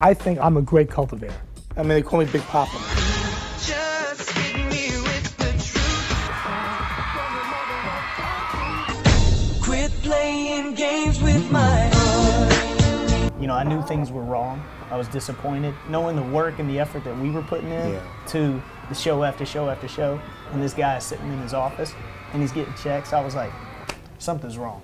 I think I'm a great cultivator. I mean, they call me Big Papa. Just hit me with the truth. Quit playing games with my heart. You know, I knew things were wrong. I was disappointed. Knowing the work and the effort that we were putting in to the show after show after show, and this guy is sitting in his office and he's getting checks, I was like, something's wrong.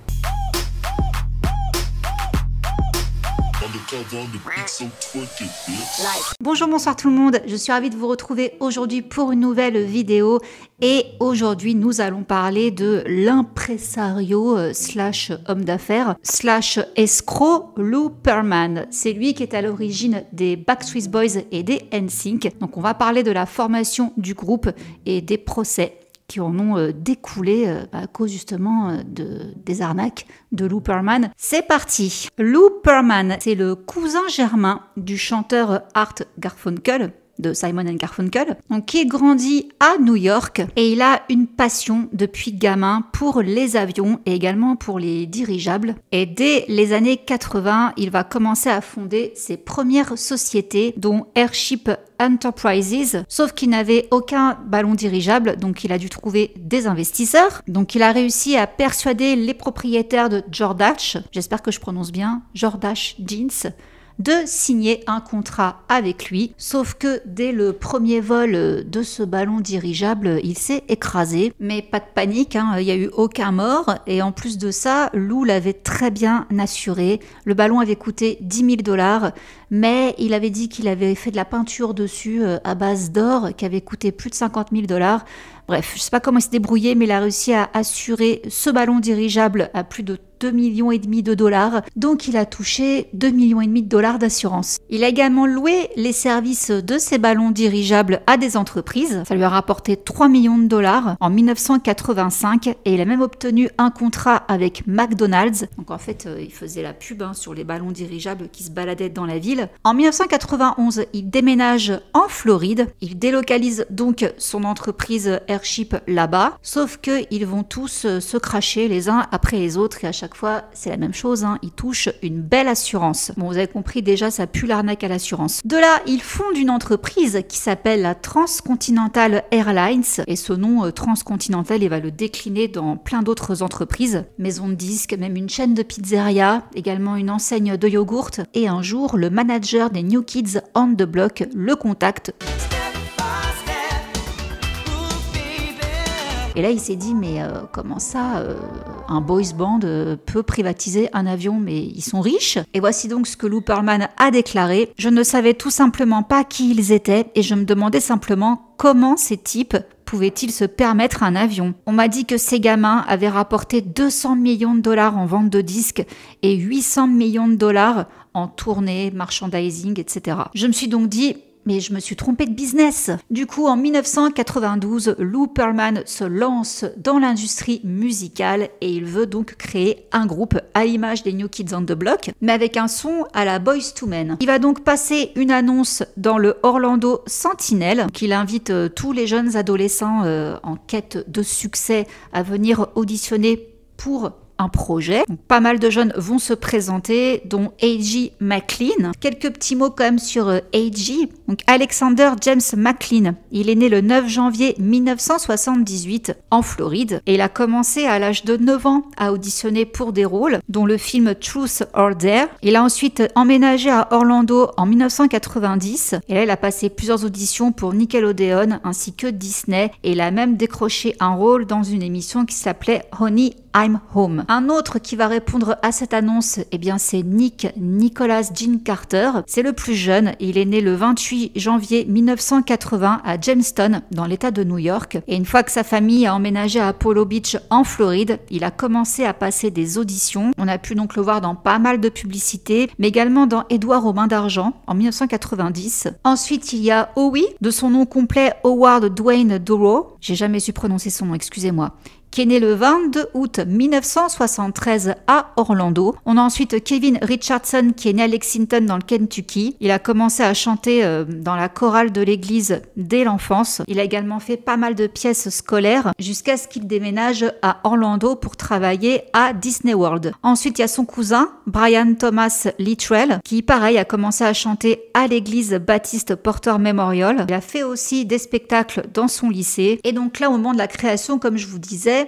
Bonjour, bonsoir tout le monde, je suis ravie de vous retrouver aujourd'hui pour une nouvelle vidéo et aujourd'hui nous allons parler de l'impresario slash homme d'affaires slash escroc Lou Pearlman. C'est lui qui est à l'origine des Backstreet Boys et des NSYNC. Donc on va parler de la formation du groupe et des procès qui en ont découlé à cause justement des arnaques de Lou Pearlman. C'est parti. Lou Pearlman, c'est le cousin germain du chanteur Art Garfunkel, de Simon & Garfunkel, donc qui grandit à New York et il a une passion depuis gamin pour les avions et également pour les dirigeables. Et dès les années 80, il va commencer à fonder ses premières sociétés, dont Airship Enterprises, sauf qu'il n'avait aucun ballon dirigeable, donc il a dû trouver des investisseurs. Donc il a réussi à persuader les propriétaires de Jordache, j'espère que je prononce bien, Jordache Jeans, de signer un contrat avec lui, sauf que dès le premier vol de ce ballon dirigeable, il s'est écrasé. Mais pas de panique, il n'y a eu aucun mort, et en plus de ça, Lou l'avait très bien assuré. Le ballon avait coûté 10 000 $, mais il avait dit qu'il avait fait de la peinture dessus à base d'or, qui avait coûté plus de 50 000 $. Bref, je ne sais pas comment il s'est débrouillé, mais il a réussi à assurer ce ballon dirigeable à plus de 2,5 millions de $. Donc il a touché 2,5 millions de $ d'assurance. Il a également loué les services de ces ballons dirigeables à des entreprises. Ça lui a rapporté 3 millions de $ en 1985 et il a même obtenu un contrat avec McDonald's. Donc en fait, il faisait la pub sur les ballons dirigeables qui se baladaient dans la ville. En 1991, il déménage en Floride. Il délocalise donc son entreprise Airship là-bas, sauf qu'ils vont tous se cracher les uns après les autres et à chaque fois c'est la même chose, ils touchent une belle assurance. Bon, vous avez compris, déjà ça pue l'arnaque à l'assurance. De là, ils fondent une entreprise qui s'appelle la Transcontinental Airlines et ce nom Transcontinental, il va le décliner dans plein d'autres entreprises, maison de disques, même une chaîne de pizzeria, également une enseigne de yogourt et un jour le manager des New Kids on the Block le contacte. Et là, il s'est dit, mais comment ça, un boys band peut privatiser un avion, mais ils sont riches? Et voici donc ce que Lou Pearlman a déclaré. Je ne savais tout simplement pas qui ils étaient et je me demandais simplement comment ces types pouvaient-ils se permettre un avion. On m'a dit que ces gamins avaient rapporté 200 millions de $ en vente de disques et 800 millions de $ en tournées, merchandising, etc. Je me suis donc dit, mais je me suis trompée de business. Du coup, en 1992, Lou Pearlman se lance dans l'industrie musicale et il veut donc créer un groupe à l'image des New Kids on the Block, mais avec un son à la Boyz II Men. Il va donc passer une annonce dans le Orlando Sentinel qu'il invite tous les jeunes adolescents en quête de succès à venir auditionner pour un projet. Donc, pas mal de jeunes vont se présenter, dont A.J. McLean. Quelques petits mots quand même sur A.J. Donc Alexander James McLean. Il est né le 9 janvier 1978 en Floride et il a commencé à l'âge de 9 ans à auditionner pour des rôles, dont le film Truth or Dare. Il a ensuite emménagé à Orlando en 1990 et là il a passé plusieurs auditions pour Nickelodeon ainsi que Disney et il a même décroché un rôle dans une émission qui s'appelait Honey, I'm Home. Un autre qui va répondre à cette annonce, eh bien c'est Nicholas Gene Carter. C'est le plus jeune. Il est né le 28 janvier 1980 à Jamestown, dans l'État de New York. Et une fois que sa famille a emménagé à Apollo Beach, en Floride, il a commencé à passer des auditions. On a pu donc le voir dans pas mal de publicités, mais également dans Édouard aux mains d'argent, en 1990. Ensuite, il y a Howie, de son nom complet Howard Dwayne Dorough. J'ai jamais su prononcer son nom, excusez-moi, qui est né le 22 août 1973 à Orlando. On a ensuite Kevin Richardson, qui est né à Lexington dans le Kentucky. Il a commencé à chanter dans la chorale de l'église dès l'enfance. Il a également fait pas mal de pièces scolaires jusqu'à ce qu'il déménage à Orlando pour travailler à Disney World. Ensuite, il y a son cousin, Brian Thomas Littrell, qui pareil a commencé à chanter à l'église Baptiste Porter Memorial. Il a fait aussi des spectacles dans son lycée. Et donc là, au moment de la création, comme je vous disais,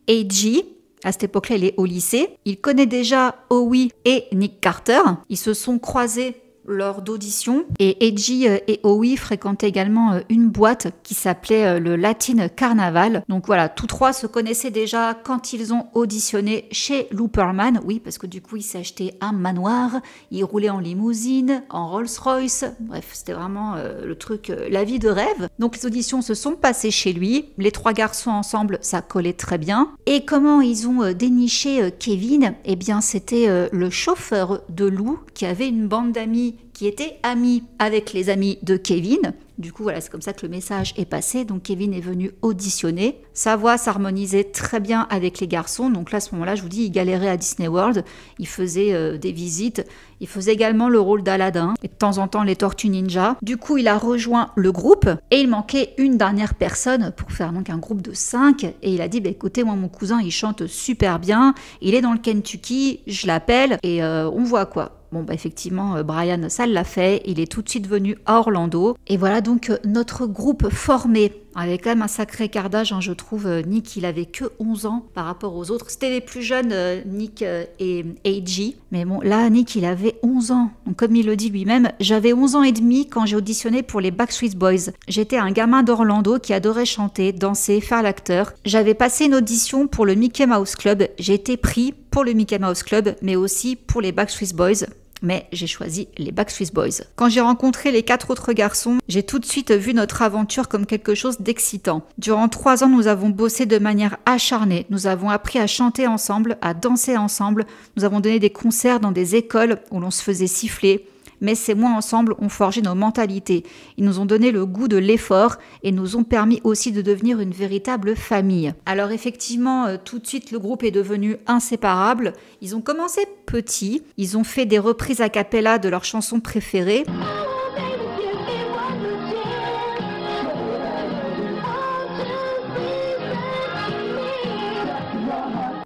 A.G., à cette époque-là, il est au lycée. Il connaît déjà Howie et Nick Carter. Ils se sont croisés lors d'auditions. Et A.G. et Howie fréquentaient également une boîte qui s'appelait le Latin Carnaval. Donc voilà, tous trois se connaissaient déjà quand ils ont auditionné chez Looperman. Oui, parce que du coup, il s'est acheté un manoir, il roulait en limousine, en Rolls-Royce. Bref, c'était vraiment le truc, la vie de rêve. Donc les auditions se sont passées chez lui. Les trois garçons ensemble, ça collait très bien. Et comment ils ont déniché Kevin? Eh bien, c'était le chauffeur de Lou qui avait une bande d'amis qui était ami avec les amis de Kevin. Du coup, voilà, c'est comme ça que le message est passé. Donc, Kevin est venu auditionner. Sa voix s'harmonisait très bien avec les garçons. Donc là, à ce moment-là, je vous dis, il galérait à Disney World. Il faisait des visites. Il faisait également le rôle d'Aladin et de temps en temps les Tortues Ninja. Du coup, il a rejoint le groupe et il manquait une dernière personne pour faire donc un groupe de 5. Et il a dit, bah, écoutez, moi, mon cousin, il chante super bien. Il est dans le Kentucky, je l'appelle et on voit quoi. Bon, bah effectivement, Brian, ça l'a fait. Il est tout de suite venu à Orlando. Et voilà donc notre groupe formé. Avec quand même un sacré quart d'âge, hein, je trouve. Nick, il avait que 11 ans par rapport aux autres. C'était les plus jeunes, Nick et A.G. Mais bon, là, Nick, il avait 11 ans. Donc, comme il le dit lui-même, j'avais 11 ans et demi quand j'ai auditionné pour les Backstreet Boys. J'étais un gamin d'Orlando qui adorait chanter, danser, faire l'acteur. J'avais passé une audition pour le Mickey Mouse Club. J'ai été pris pour le Mickey Mouse Club, mais aussi pour les Backstreet Boys. Mais j'ai choisi les Backstreet Boys. Quand j'ai rencontré les 4 autres garçons, j'ai tout de suite vu notre aventure comme quelque chose d'excitant. Durant 3 ans, nous avons bossé de manière acharnée. Nous avons appris à chanter ensemble, à danser ensemble. Nous avons donné des concerts dans des écoles où l'on se faisait siffler. Mais ces mois ensemble ont forgé nos mentalités. Ils nous ont donné le goût de l'effort et nous ont permis aussi de devenir une véritable famille. Alors effectivement, tout de suite, le groupe est devenu inséparable. Ils ont commencé petits. Ils ont fait des reprises a cappella de leurs chansons préférées.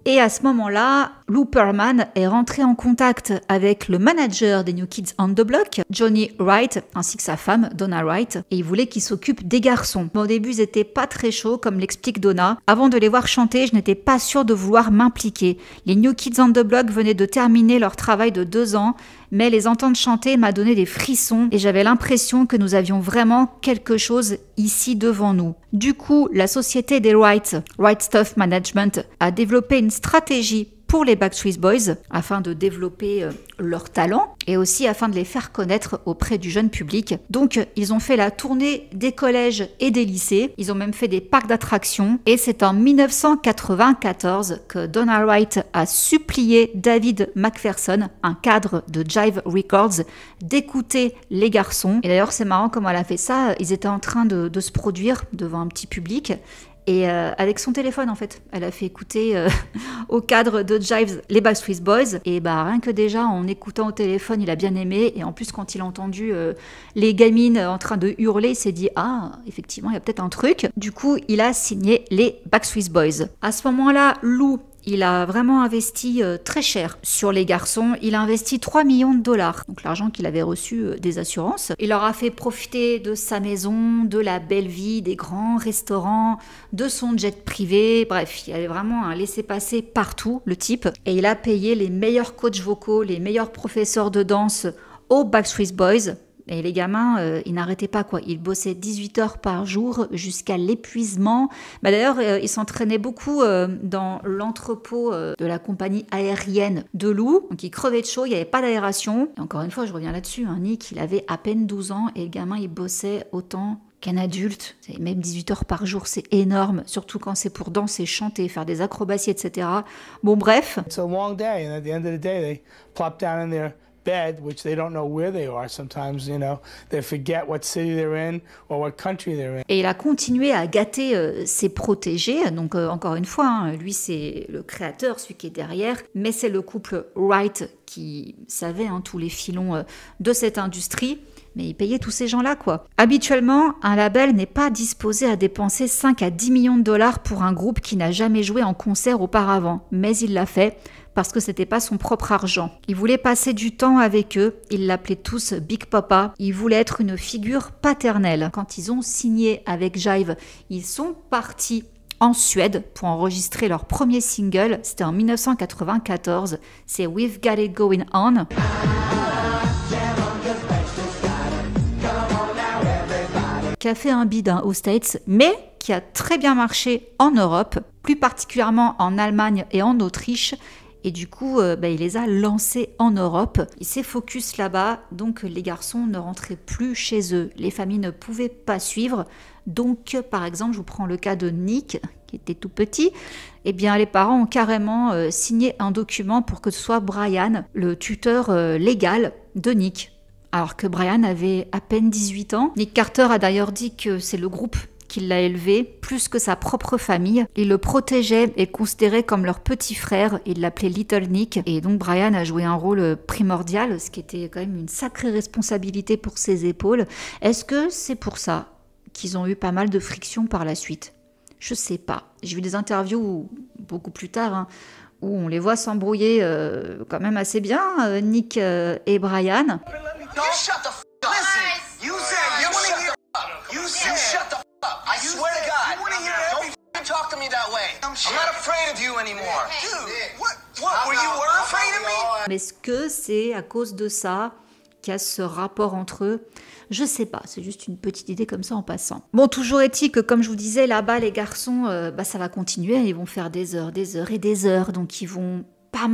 Et à ce moment-là, Looperman est rentré en contact avec le manager des New Kids on the Block, Johnny Wright, ainsi que sa femme, Donna Wright, et il voulait qu'ils s'occupent des garçons. Mais au début, ils n'étaient pas très chauds, comme l'explique Donna. Avant de les voir chanter, je n'étais pas sûre de vouloir m'impliquer. Les New Kids on the Block venaient de terminer leur travail de 2 ans, mais les entendre chanter m'a donné des frissons et j'avais l'impression que nous avions vraiment quelque chose ici devant nous. Du coup, la société des Wright Stuff Management, a développé une stratégie pour les Backstreet Boys afin de développer leur talent et aussi afin de les faire connaître auprès du jeune public. Donc, ils ont fait la tournée des collèges et des lycées. Ils ont même fait des parcs d'attractions. Et c'est en 1994 que Donna Wright a supplié David McPherson, un cadre de Jive Records, d'écouter les garçons. Et d'ailleurs, c'est marrant comment elle a fait ça. Ils étaient en train de se produire devant un petit public. Et avec son téléphone, en fait, elle a fait écouter au cadre de Jive les Backstreet Boys. Et bah, rien que déjà, en écoutant au téléphone, il a bien aimé. Et en plus, quand il a entendu les gamines en train de hurler, il s'est dit « Ah, effectivement, il y a peut-être un truc ». Du coup, il a signé les Backstreet Boys. À ce moment-là, Lou, il a vraiment investi très cher sur les garçons. Il a investi 3 millions de dollars, donc l'argent qu'il avait reçu des assurances. Il leur a fait profiter de sa maison, de la belle vie, des grands restaurants, de son jet privé. Bref, il y avait vraiment un laissez-passer partout, le type. Et il a payé les meilleurs coachs vocaux, les meilleurs professeurs de danse aux Backstreet Boys. Et les gamins, ils n'arrêtaient pas, quoi. Ils bossaient 18 heures par jour jusqu'à l'épuisement. Bah, d'ailleurs, ils s'entraînaient beaucoup dans l'entrepôt de la compagnie aérienne de Lou. Donc, ils crevaient de chaud, il n'y avait pas d'aération. Et encore une fois, je reviens là-dessus. Hein, Nick, il avait à peine 12 ans et le gamin, il bossait autant qu'un adulte. C'est même 18 heures par jour, c'est énorme. Surtout quand c'est pour danser, chanter, faire des acrobaties, etc. Bon, bref. It's a long day, and at the end of the day, they plop down in their bed, which they don't know where they are sometimes, you know. They forget what city they're in or what country they're in. Et il a continué à gâter ses protégés. Donc, encore une fois, hein, lui, c'est le créateur, celui qui est derrière. Mais c'est le couple Wright qui savait hein, tous les filons de cette industrie. Mais il payait tous ces gens-là, quoi. Habituellement, un label n'est pas disposé à dépenser 5 à 10 millions de dollars pour un groupe qui n'a jamais joué en concert auparavant. Mais il l'a fait parce que c'était pas son propre argent. Il voulait passer du temps avec eux. Ils l'appelaient tous Big Papa. Il voulait être une figure paternelle. Quand ils ont signé avec Jive, ils sont partis en Suède pour enregistrer leur premier single. C'était en 1994. C'est We've Got It Going On. Qui a fait un bid aux States, mais qui a très bien marché en Europe, plus particulièrement en Allemagne et en Autriche. Et du coup, il les a lancés en Europe. Il s'est focus là-bas, donc les garçons ne rentraient plus chez eux. Les familles ne pouvaient pas suivre. Donc, par exemple, je vous prends le cas de Nick, qui était tout petit. Eh bien, les parents ont carrément signé un document pour que ce soit Brian, le tuteur légal de Nick. Alors que Brian avait à peine 18 ans. Nick Carter a d'ailleurs dit que c'est le groupe qui l'a élevé plus que sa propre famille. Il le protégeait et considérait comme leur petit frère. Il l'appelait Little Nick. Et donc Brian a joué un rôle primordial, ce qui était quand même une sacrée responsabilité pour ses épaules. Est-ce que c'est pour ça qu'ils ont eu pas mal de frictions par la suite? Je sais pas. J'ai vu des interviews beaucoup plus tard, hein, où on les voit s'embrouiller quand même assez bien, Nick et Brian. You shut the f*** up. Listen, you said you shut the f*** up. You shut the f*** up. I swear to God. Don't f***ing talk to me that way. I'm not afraid of you anymore. Dude, what? Were you afraid of me? Mais est-ce que c'est à cause de ça qu'il y a ce rapport entre eux? Je sais pas, c'est juste une petite idée comme ça en passant. Bon, toujours est-il que, comme je vous disais, là-bas, les garçons, ça va continuer. Ils vont faire des heures et des heures. Donc, ils vont pas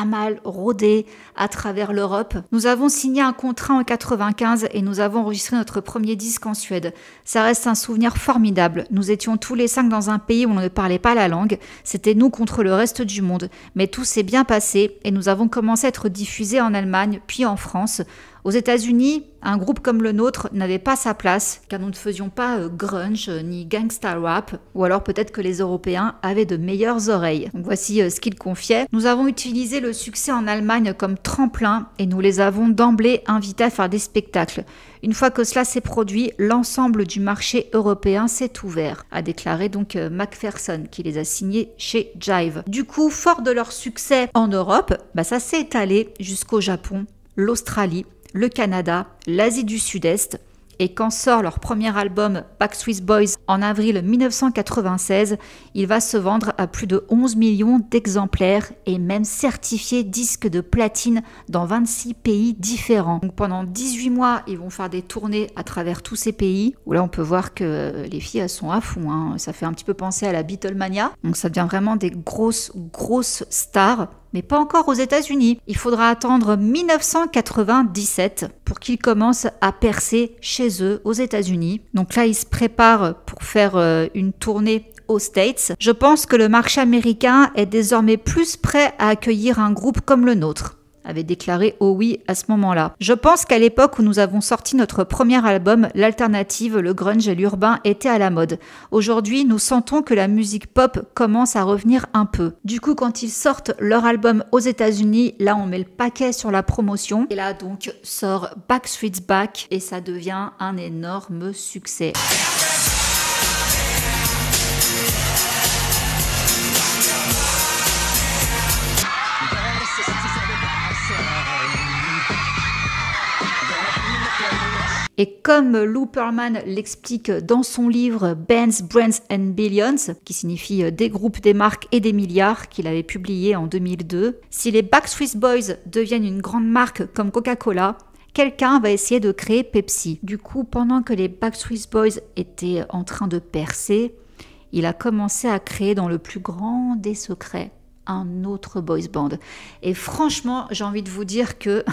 mal rôder à travers l'Europe. Nous avons signé un contrat en 95 et nous avons enregistré notre premier disque en Suède. Ça reste un souvenir formidable. Nous étions tous les 5 dans un pays où on ne parlait pas la langue. C'était nous contre le reste du monde. Mais tout s'est bien passé et nous avons commencé à être diffusés en Allemagne, puis en France. Aux États-Unis, un groupe comme le nôtre n'avait pas sa place, car nous ne faisions pas grunge ni gangsta rap, ou alors peut-être que les Européens avaient de meilleures oreilles. Donc voici ce qu'ils confiaient. Nous avons utilisé le succès en Allemagne comme tremplin et nous les avons d'emblée invités à faire des spectacles. Une fois que cela s'est produit, l'ensemble du marché européen s'est ouvert, a déclaré donc Macpherson, qui les a signés chez Jive. Du coup, fort de leur succès en Europe, ça s'est étalé jusqu'au Japon, l'Australie, le Canada, l'Asie du Sud-Est. Et quand sort leur premier album Backstreet Boys en avril 1996, il va se vendre à plus de 11 millions d'exemplaires et même certifié disque de platine dans 26 pays différents. Donc pendant 18 mois, ils vont faire des tournées à travers tous ces pays, où là on peut voir que les filles elles sont à fond, hein. Ça fait un petit peu penser à la Beatlemania, donc ça devient vraiment des grosses stars. Mais pas encore aux États-Unis. Il faudra attendre 1997 pour qu'ils commencent à percer chez eux aux États-Unis. Donc là, ils se préparent pour faire une tournée aux States. Je pense que le marché américain est désormais plus prêt à accueillir un groupe comme le nôtre, avait déclaré Howie à ce moment-là. Je pense qu'à l'époque où nous avons sorti notre premier album, l'alternative, le grunge et l'urbain étaient à la mode. Aujourd'hui, nous sentons que la musique pop commence à revenir un peu. Du coup, quand ils sortent leur album aux États-Unis, là on met le paquet sur la promotion. Et là donc sort Backstreet's Back et ça devient un énorme succès. Et comme Lou Pearlman l'explique dans son livre Bands, Brands and Billions, qui signifie des groupes, des marques et des milliards, qu'il avait publié en 2002, si les Backstreet Boys deviennent une grande marque comme Coca-Cola, quelqu'un va essayer de créer Pepsi. Du coup, pendant que les Backstreet Boys étaient en train de percer, il a commencé à créer dans le plus grand des secrets un autre boys band. Et franchement, j'ai envie de vous dire que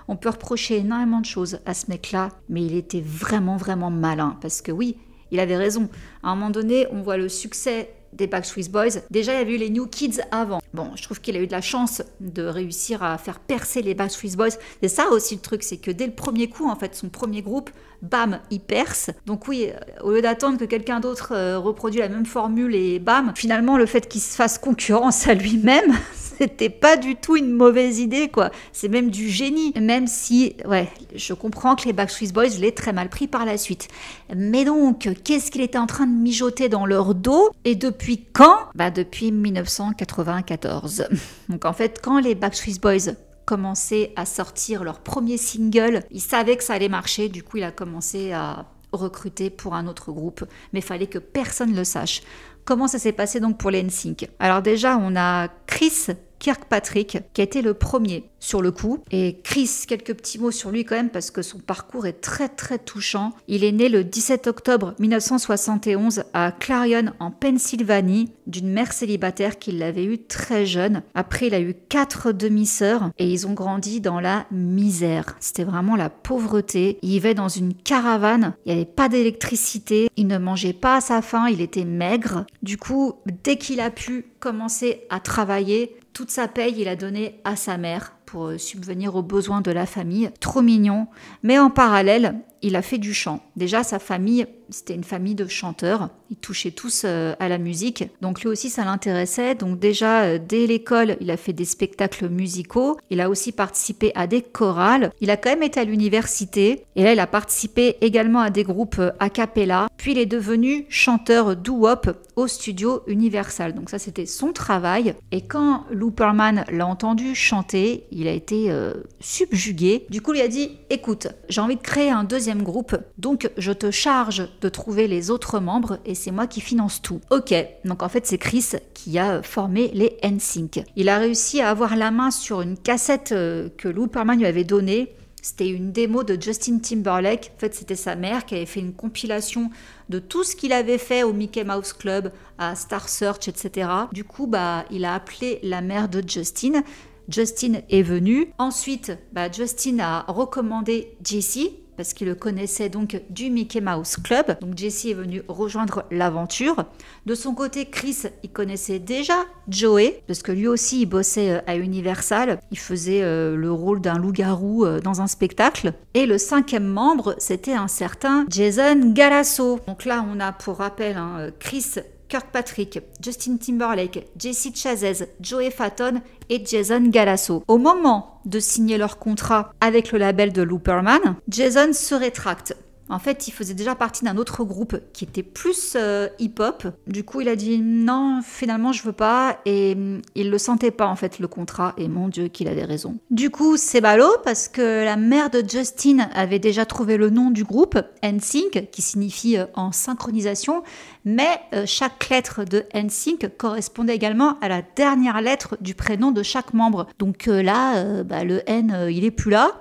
on peut reprocher énormément de choses à ce mec-là, mais il était vraiment malin. Parce que oui, il avait raison. À un moment donné, on voit le succès des Backstreet Boys. Déjà, il y avait eu les New Kids avant. Bon, je trouve qu'il a eu de la chance de réussir à faire percer les Backstreet Boys. C'est ça aussi le truc, c'est que dès le premier coup, en fait, son premier groupe, bam, il perce. Donc oui, au lieu d'attendre que quelqu'un d'autre reproduise la même formule et bam, finalement, le fait qu'il se fasse concurrence à lui-même, c'était pas du tout une mauvaise idée, quoi. C'est même du génie. Même si, ouais, je comprends que les Backstreet Boys l'aient très mal pris par la suite. Mais donc, qu'est-ce qu'il était en train de mijoter dans leur dos? Et depuis quand? Bah, depuis 1994. Donc en fait, quand les Backstreet Boys commençaient à sortir leur premier single, ils savaient que ça allait marcher, du coup il a commencé à recruter pour un autre groupe, mais il fallait que personne ne le sache. Comment ça s'est passé donc pour les NSYNC? Alors déjà, on a Chris Kirkpatrick qui a été le premier sur le coup. Et Chris, quelques petits mots sur lui quand même parce que son parcours est très très touchant. Il est né le 17 octobre 1971 à Clarion en Pennsylvanie d'une mère célibataire qui l'avait eu très jeune. Après, il a eu 4 demi-sœurs et ils ont grandi dans la misère. C'était vraiment la pauvreté. Il vivait dans une caravane, il n'y avait pas d'électricité, il ne mangeait pas à sa faim, il était maigre. Du coup, dès qu'il a pu commencer à travailler, toute sa paye, il a donné à sa mère pour subvenir aux besoins de la famille. Trop mignon. Mais en parallèle, il a fait du chant. Déjà, sa famille, c'était une famille de chanteurs. Ils touchaient tous à la musique. Donc lui aussi, ça l'intéressait. Donc déjà, dès l'école, il a fait des spectacles musicaux. Il a aussi participé à des chorales. Il a quand même été à l'université. Et là, il a participé également à des groupes a cappella. Puis il est devenu chanteur doo-wop au studio Universal. Donc ça, c'était son travail. Et quand Looperman l'a entendu chanter, il a été subjugué. Du coup, il a dit « Écoute, j'ai envie de créer un deuxième groupe, donc je te charge de trouver les autres membres et c'est moi qui finance tout. » Ok, donc en fait, c'est Chris qui a formé les NSYNC. Il a réussi à avoir la main sur une cassette que Looperman lui avait donnée. C'était une démo de Justin Timberlake. En fait, c'était sa mère qui avait fait une compilation de tout ce qu'il avait fait au Mickey Mouse Club, à Star Search, etc. Du coup, il a appelé la mère de Justin. Justin est venu. Ensuite, Justin a recommandé Jesse, parce qu'il le connaissait donc du Mickey Mouse Club. Donc Jesse est venu rejoindre l'aventure. De son côté, Chris, il connaissait déjà Joey, parce que lui aussi, il bossait à Universal. Il faisait le rôle d'un loup-garou dans un spectacle. Et le 5e membre, c'était un certain Jason Galasso. Donc là, on a pour rappel Chris Kirkpatrick, Justin Timberlake, Jesse Chazez, Joey Fatton et Jason Galasso. Au moment de signer leur contrat avec le label de Looperman, Jason se rétracte. En fait, il faisait déjà partie d'un autre groupe qui était plus hip-hop. Du coup, il a dit non, finalement, je veux pas. Et il le sentait pas, en fait, le contrat. Et mon Dieu, qu'il avait raison. Du coup, c'est ballot parce que la mère de Justin avait déjà trouvé le nom du groupe, NSYNC, qui signifie en synchronisation. Mais chaque lettre de NSYNC correspondait également à la dernière lettre du prénom de chaque membre. Donc là, le N, il est plus là.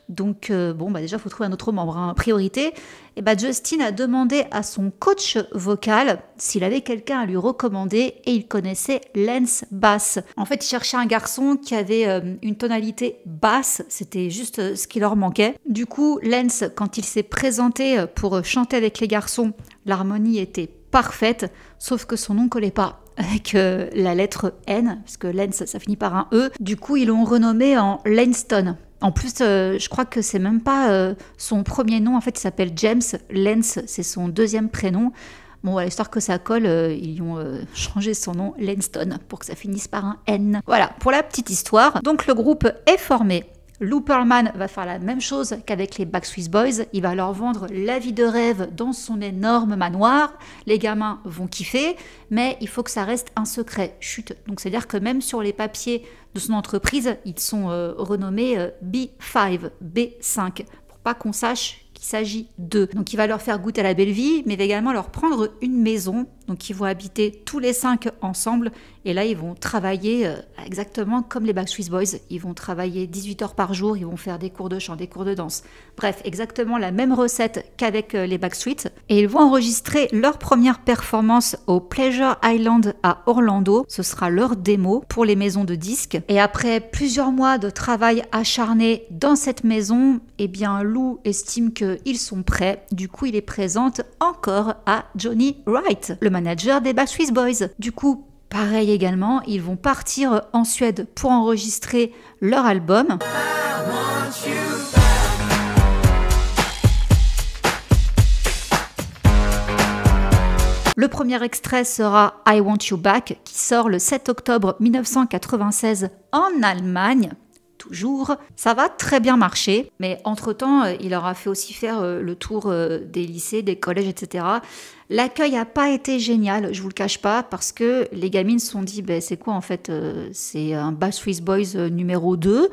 Donc, déjà, il faut trouver un autre membre. Priorité. Et Justin a demandé à son coach vocal s'il avait quelqu'un à lui recommander et il connaissait Lance Bass. En fait, il cherchait un garçon qui avait une tonalité basse. C'était juste ce qui leur manquait. Du coup, Lance, quand il s'est présenté pour chanter avec les garçons, l'harmonie était parfaite, sauf que son nom collait pas avec la lettre N, parce que Lance, ça finit par un E. Du coup, ils l'ont renommé en Lanston. En plus, je crois que c'est même pas son premier nom. En fait, il s'appelle James. Lance, c'est son deuxième prénom. Bon, à l'histoire que ça colle, ils ont changé son nom Lanston pour que ça finisse par un N. Voilà, pour la petite histoire. Donc, le groupe est formé. Looperman va faire la même chose qu'avec les Backstreet Boys. Il va leur vendre la vie de rêve dans son énorme manoir. Les gamins vont kiffer, mais il faut que ça reste un secret. Chut. Donc, c'est-à-dire que même sur les papiers de son entreprise, ils sont renommés B5, B5, pour pas qu'on sache qu'il s'agit d'eux. Donc, il va leur faire goûter à la belle vie, mais il va également leur prendre une maison. Donc, ils vont habiter tous les 5 ensemble. Et là, ils vont travailler exactement comme les Backstreet Boys. Ils vont travailler 18 heures par jour. Ils vont faire des cours de chant, des cours de danse. Bref, exactement la même recette qu'avec les Backstreet. Et ils vont enregistrer leur première performance au Pleasure Island à Orlando. Ce sera leur démo pour les maisons de disques. Et après plusieurs mois de travail acharné dans cette maison, Lou estime qu'ils sont prêts. Du coup, il les présente encore à Johnny Wright, le manager des Backstreet Boys. Du coup, pareil également, ils vont partir en Suède pour enregistrer leur album. Le premier extrait sera I Want You Back, qui sort le 7 octobre 1996 en Allemagne. Toujours. Ça va très bien marcher, mais entre-temps, il aura fait aussi faire le tour des lycées, des collèges, etc. L'accueil n'a pas été génial, je vous le cache pas, parce que les gamines se sont dit, c'est quoi en fait, c'est un Backstreet Boys numéro 2,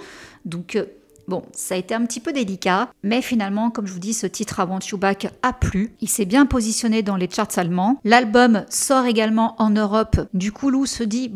donc... Bon, ça a été un petit peu délicat, mais finalement, comme je vous dis, ce titre I Want You Back a plu. Il s'est bien positionné dans les charts allemands. L'album sort également en Europe. Du coup, Lou se dit,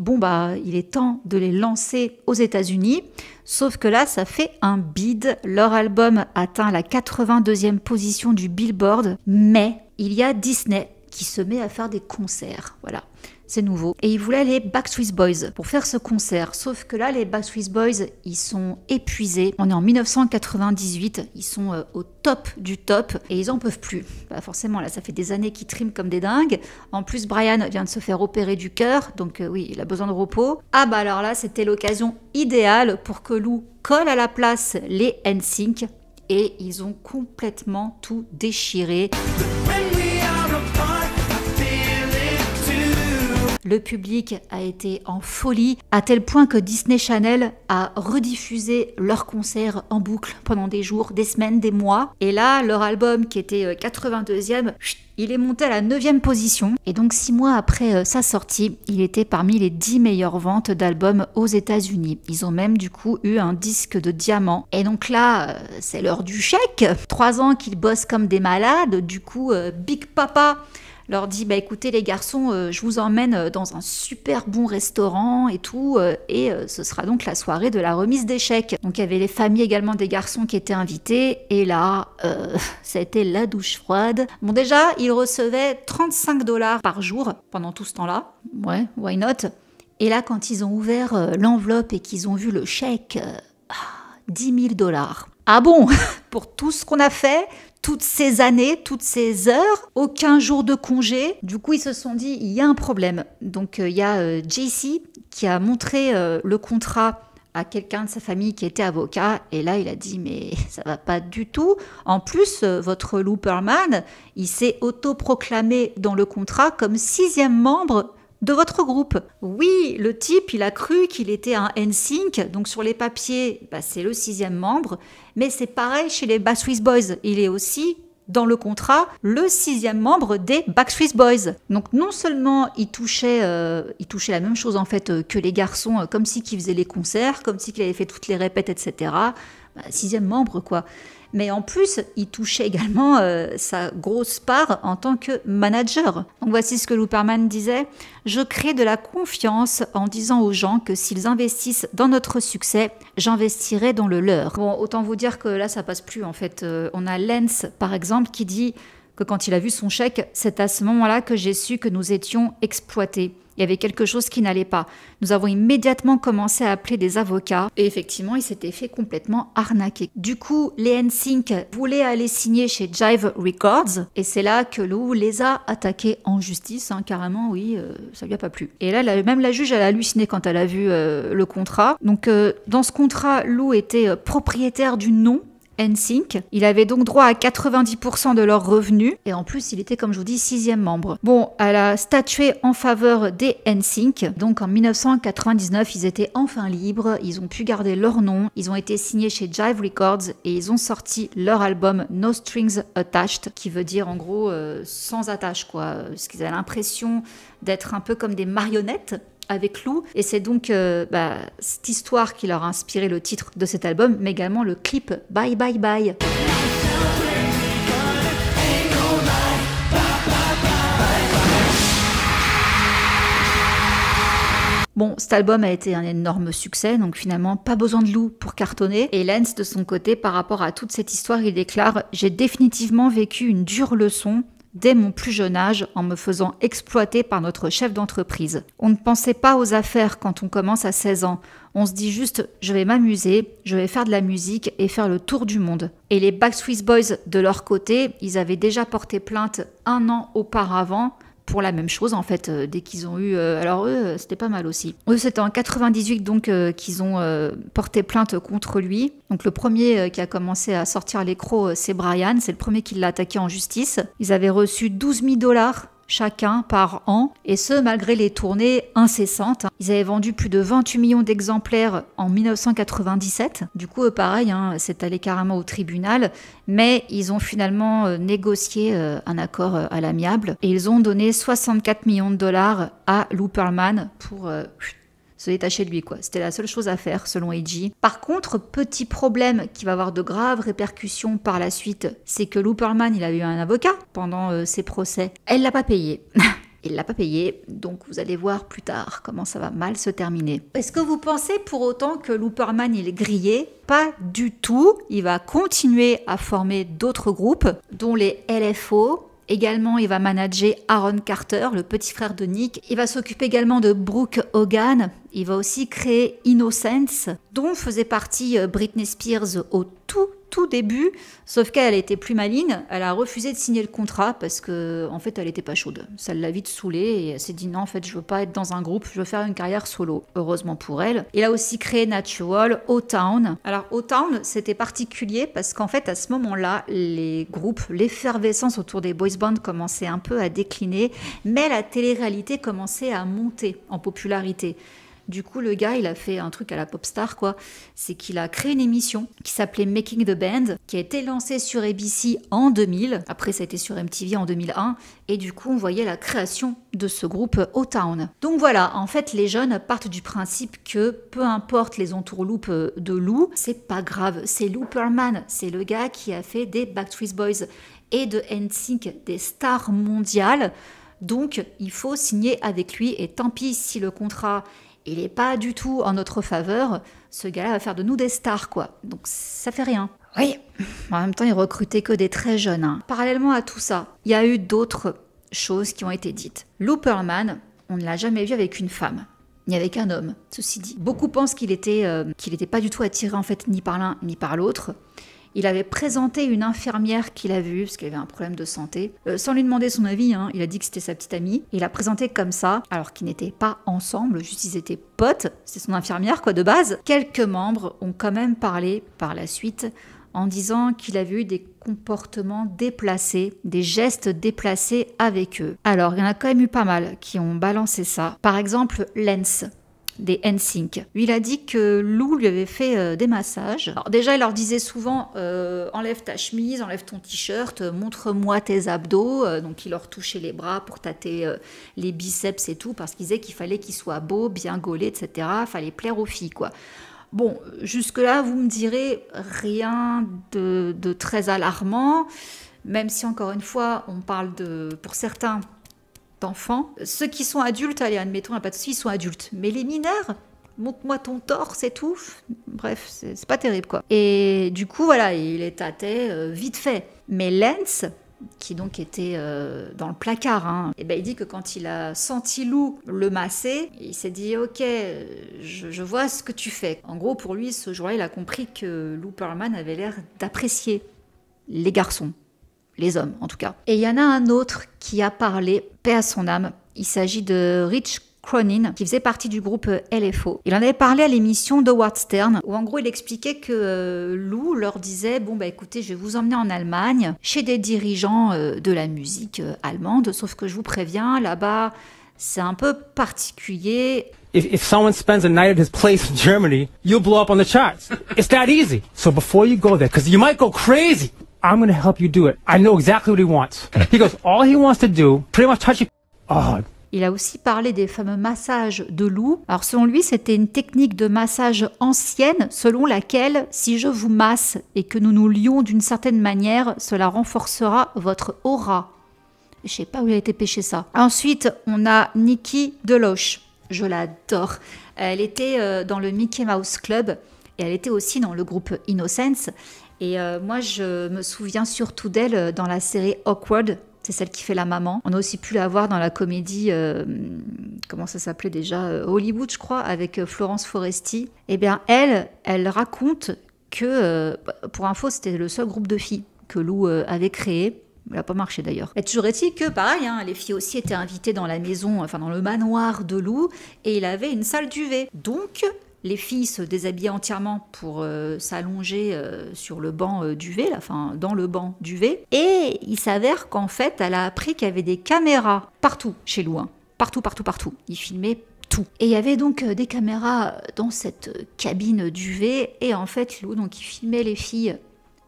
il est temps de les lancer aux États-Unis. Sauf que là, ça fait un bide. Leur album atteint la 82e position du Billboard, mais il y a Disney qui se met à faire des concerts. Voilà. C'est nouveau. Et ils voulaient les Backstreet Boys pour faire ce concert. Sauf que là, les Backstreet Boys, ils sont épuisés. On est en 1998. Ils sont au top du top et ils en peuvent plus. Forcément, là, ça fait des années qu'ils triment comme des dingues. En plus, Brian vient de se faire opérer du cœur. Donc oui, il a besoin de repos. Alors là, c'était l'occasion idéale pour que Lou colle à la place les NSYNC. Et ils ont complètement tout déchiré. Le public a été en folie, à tel point que Disney Channel a rediffusé leurs concerts en boucle pendant des jours, des semaines, des mois. Et là, leur album, qui était 82e, il est monté à la 9e position. Et donc 6 mois après sa sortie, il était parmi les 10 meilleures ventes d'albums aux États-Unis. Ils ont même du coup eu un disque de diamant. Et donc là, c'est l'heure du chèque. 3 ans qu'ils bossent comme des malades. Du coup, Big Papa leur dit, écoutez les garçons, je vous emmène dans un super bon restaurant et tout, et ce sera donc la soirée de la remise des chèques. Donc il y avait les familles également des garçons qui étaient invités, et là, ça a été la douche froide. Bon déjà, ils recevaient $35 par jour pendant tout ce temps-là. Ouais, why not? Et là, quand ils ont ouvert l'enveloppe et qu'ils ont vu le chèque, $10 000. Ah bon? Pour tout ce qu'on a fait, toutes ces années, toutes ces heures, aucun jour de congé. Du coup, ils se sont dit, il y a un problème. Donc, il y a JC qui a montré le contrat à quelqu'un de sa famille qui était avocat. Et là, il a dit, mais ça va pas du tout. En plus, votre Lou Pearlman, il s'est autoproclamé dans le contrat comme 6e membre de votre groupe. Oui, le type, il a cru qu'il était un NSYNC, donc sur les papiers, c'est le 6e membre, mais c'est pareil chez les Backstreet Boys. Il est aussi, dans le contrat, le 6e membre des Backstreet Boys. Donc non seulement il touchait la même chose en fait que les garçons, comme si qu'il faisait les concerts, comme si qu'il avait fait toutes les répètes, etc. 6e membre, quoi. Mais en plus, il touchait également sa grosse part en tant que manager. Donc voici ce que Lou Pearlman disait. « Je crée de la confiance en disant aux gens que s'ils investissent dans notre succès, j'investirai dans le leur. » Bon, autant vous dire que là, ça passe plus en fait. On a Lance, par exemple, qui dit que quand il a vu son chèque, c'est à ce moment-là que j'ai su que nous étions exploités. Il y avait quelque chose qui n'allait pas. Nous avons immédiatement commencé à appeler des avocats et effectivement, il s'était fait complètement arnaquer. Du coup, les NSYNC voulaient aller signer chez Jive Records et c'est là que Lou les a attaqués en justice, carrément, oui, ça lui a pas plu. Et là, même la juge, elle a halluciné quand elle a vu le contrat. Donc, dans ce contrat, Lou était propriétaire du nom NSYNC. Il avait donc droit à 90% de leurs revenus et en plus il était, comme je vous dis, 6e membre. Bon, elle a statué en faveur des NSYNC. Donc en 1999, ils étaient enfin libres, ils ont pu garder leur nom, ils ont été signés chez Jive Records et ils ont sorti leur album No Strings Attached, qui veut dire en gros sans attache, quoi. Parce qu'ils avaient l'impression d'être un peu comme des marionnettes avec Lou, et c'est donc cette histoire qui leur a inspiré le titre de cet album, mais également le clip Bye Bye Bye. Bon, cet album a été un énorme succès, donc finalement pas besoin de Lou pour cartonner. Et Lance, de son côté, par rapport à toute cette histoire, il déclare « J'ai définitivement vécu une dure leçon dès mon plus jeune âge en me faisant exploiter par notre chef d'entreprise. On ne pensait pas aux affaires quand on commence à 16 ans. On se dit juste « je vais m'amuser, je vais faire de la musique et faire le tour du monde ». Et les Backstreet Boys, de leur côté, ils avaient déjà porté plainte 1 an auparavant pour la même chose en fait, dès qu'ils ont eu... alors eux, c'était pas mal aussi. Eux, c'était en 98 donc qu'ils ont porté plainte contre lui. Donc le premier qui a commencé à sortir les crocs, c'est Brian. C'est le premier qui l'a attaqué en justice. Ils avaient reçu 12 000 $ chacun par an, et ce malgré les tournées incessantes. Ils avaient vendu plus de 28 millions d'exemplaires en 1997. Du coup, pareil, c'est allé carrément au tribunal, mais ils ont finalement négocié un accord à l'amiable, et ils ont donné 64 millions de $ à Looperman pour se détacher de lui, quoi. C'était la seule chose à faire, selon AG. Par contre, petit problème qui va avoir de graves répercussions par la suite, c'est que Looperman, il a eu un avocat pendant ses procès. Elle l'a pas payé. Il l'a pas payé, donc vous allez voir plus tard comment ça va mal se terminer. Est-ce que vous pensez pour autant que Looperman, il est grillé? Pas du tout. Il va continuer à former d'autres groupes, dont les LFO. Également, il va manager Aaron Carter, le petit frère de Nick. Il va s'occuper également de Brooke Hogan. Il va aussi créer Innocence, dont faisait partie Britney Spears au tout début. Sauf qu'elle était plus maligne. Elle a refusé de signer le contrat parce que, en fait, elle était pas chaude. Ça l'a vite saoulée et elle s'est dit non, en fait, je veux pas être dans un groupe, je veux faire une carrière solo. Heureusement pour elle. Il a aussi créé Natural, O-Town. Alors, O-Town, c'était particulier parce qu'en fait, à ce moment-là, les groupes, l'effervescence autour des boys bands commençait un peu à décliner, mais la télé-réalité commençait à monter en popularité. Du coup, le gars, il a fait un truc à la pop star, quoi. C'est qu'il a créé une émission qui s'appelait Making the Band, qui a été lancée sur ABC en 2000. Après, ça a été sur MTV en 2001. Et du coup, on voyait la création de ce groupe O-Town. Donc voilà, en fait, les jeunes partent du principe que peu importe les entourloupes de Lou, c'est pas grave. C'est Looperman, c'est le gars qui a fait des Backstreet Boys et de NSYNC, des stars mondiales. Donc, il faut signer avec lui. Et tant pis si le contrat... il n'est pas du tout en notre faveur, ce gars-là va faire de nous des stars, quoi. Donc ça fait rien. Oui, en même temps, il recrutait que des très jeunes. Parallèlement à tout ça, il y a eu d'autres choses qui ont été dites. Looperman, on ne l'a jamais vu avec une femme, ni avec un homme, ceci dit. Beaucoup pensent qu'il était pas du tout attiré, en fait, ni par l'un ni par l'autre. Il avait présenté une infirmière qu'il a vue, parce qu'il avait un problème de santé, sans lui demander son avis, il a dit que c'était sa petite amie. Il a présenté comme ça, alors qu'ils n'étaient pas ensemble, juste ils étaient potes, c'est son infirmière quoi de base. Quelques membres ont quand même parlé par la suite, en disant qu'il avait eu des comportements déplacés, des gestes déplacés avec eux. Alors, il y en a quand même eu pas mal qui ont balancé ça. Par exemple, Lance, des NSYNC. Lui, il a dit que Lou lui avait fait des massages. Alors déjà, il leur disait souvent enlève ta chemise, enlève ton t-shirt, montre-moi tes abdos. Donc, il leur touchait les bras pour tâter les biceps et tout, parce qu'il disait qu'il fallait qu'ils soient beaux, bien gaulés, etc. Il fallait plaire aux filles, quoi. Bon, jusque-là, vous me direz rien de très alarmant, même si, encore une fois, on parle pour certains, d'enfants. Ceux qui sont adultes, allez, admettons, pas de souci, ils sont adultes. Mais les mineurs, montre-moi ton torse et tout. Bref, c'est pas terrible, quoi. Et du coup, voilà, il les tâtait vite fait. Mais Lance, qui donc était dans le placard, et ben il dit que quand il a senti Lou le masser, il s'est dit « Ok, je vois ce que tu fais ». En gros, pour lui, ce jour-là, il a compris que Looperman avait l'air d'apprécier les garçons. Les hommes, en tout cas. Et il y en a un autre qui a parlé, paix à son âme. Il s'agit de Rich Cronin, qui faisait partie du groupe LFO. Il en avait parlé à l'émission d'Howard Stern, où en gros il expliquait que Lou leur disait « Bon, bah écoutez, je vais vous emmener en Allemagne, chez des dirigeants de la musique allemande, sauf que je vous préviens, là-bas, c'est un peu particulier. » If someone spends a night at his place in Germany, you'll blow up on the charts. It's that easy. So before you go there, because you might go crazy, I'm going to help you do it. I know exactly what he wants. He goes, all he wants to do, pretty much touch you. Oh. Il a aussi parlé des fameux massages de Lou. Alors selon lui, c'était une technique de massage ancienne selon laquelle si je vous masse et que nous nous lions d'une certaine manière, cela renforcera votre aura. Je sais pas où il a été pêché ça. Ensuite, on a Nikki DeLoach. Je l'adore. Elle était dans le Mickey Mouse Club et elle était aussi dans le groupe Innocence. Et moi, je me souviens surtout d'elle dans la série Awkward. C'est celle qui fait la maman. On a aussi pu la voir dans la comédie, comment ça s'appelait déjà, Hollywood, je crois, avec Florence Foresti. Eh bien, elle raconte que, pour info, c'était le seul groupe de filles que Lou avait créé. Il n'a pas marché d'ailleurs. Et toujours est-il que, pareil, hein, les filles aussi étaient invitées dans la maison, enfin dans le manoir de Lou, et il avait une salle duvet. Donc, les filles se déshabillaient entièrement pour s'allonger sur le banc duvet, enfin dans le banc duvet. Et il s'avère qu'en fait, elle a appris qu'il y avait des caméras partout chez Lou. Hein. Partout. Il filmait tout. Et il y avait donc des caméras dans cette cabine duvet. Et en fait, Lou, donc, il filmait les filles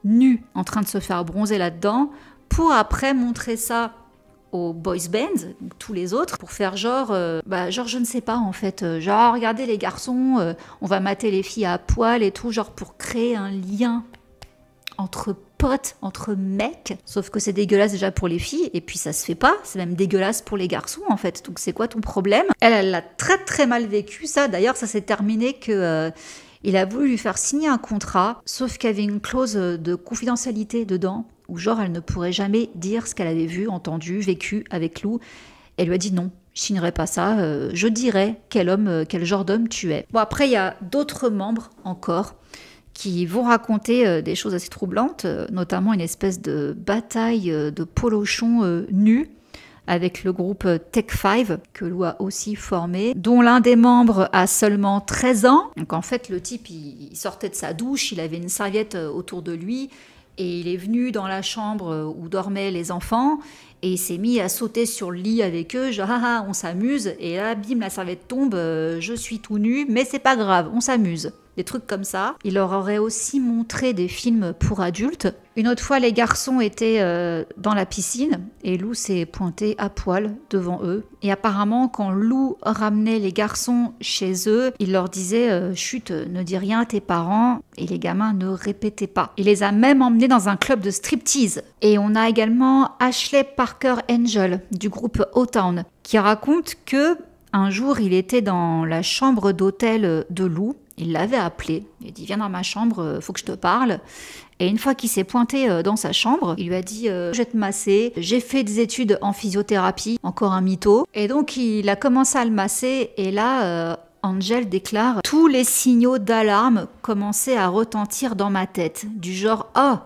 nues en train de se faire bronzer là-dedans pour après montrer ça aux boys bands, donc tous les autres, pour faire genre je ne sais pas en fait, genre regardez les garçons, on va mater les filles à poil et tout, genre pour créer un lien entre potes, entre mecs, sauf que c'est dégueulasse déjà pour les filles, et puis ça se fait pas, c'est même dégueulasse pour les garçons en fait, donc c'est quoi ton problème? Elle l'a très très mal vécu ça, d'ailleurs ça s'est terminé que... il a voulu lui faire signer un contrat, sauf qu'il y avait une clause de confidentialité dedans, où genre elle ne pourrait jamais dire ce qu'elle avait vu, entendu, vécu avec Lou. Elle lui a dit non, je signerai pas ça, je dirai quel genre d'homme tu es. Bon après il y a d'autres membres encore qui vont raconter des choses assez troublantes, notamment une espèce de bataille de polochons nus avec le groupe Tech 5 que Lou a aussi formé, dont l'un des membres a seulement 13 ans. Donc en fait le type il sortait de sa douche, il avait une serviette autour de lui et il est venu dans la chambre où dormaient les enfants et il s'est mis à sauter sur le lit avec eux, genre haha on s'amuse, et là bim la serviette tombe, je suis tout nu mais c'est pas grave, on s'amuse. Des trucs comme ça. Il leur aurait aussi montré des films pour adultes. Une autre fois, les garçons étaient dans la piscine et Lou s'est pointé à poil devant eux. Et apparemment, quand Lou ramenait les garçons chez eux, il leur disait « Chut, ne dis rien à tes parents » et les gamins ne répétaient pas. Il les a même emmenés dans un club de striptease. Et on a également Ashley Parker Angel du groupe O-Town qui raconte que un jour, il était dans la chambre d'hôtel de Lou. Il l'avait appelé, il a dit « Viens dans ma chambre, faut que je te parle ». Et une fois qu'il s'est pointé dans sa chambre, il lui a dit « Je vais te masser, j'ai fait des études en physiothérapie, encore un mytho ». Et donc il a commencé à le masser et là, Angel déclare « Tous les signaux d'alarme commençaient à retentir dans ma tête, du genre « Oh !»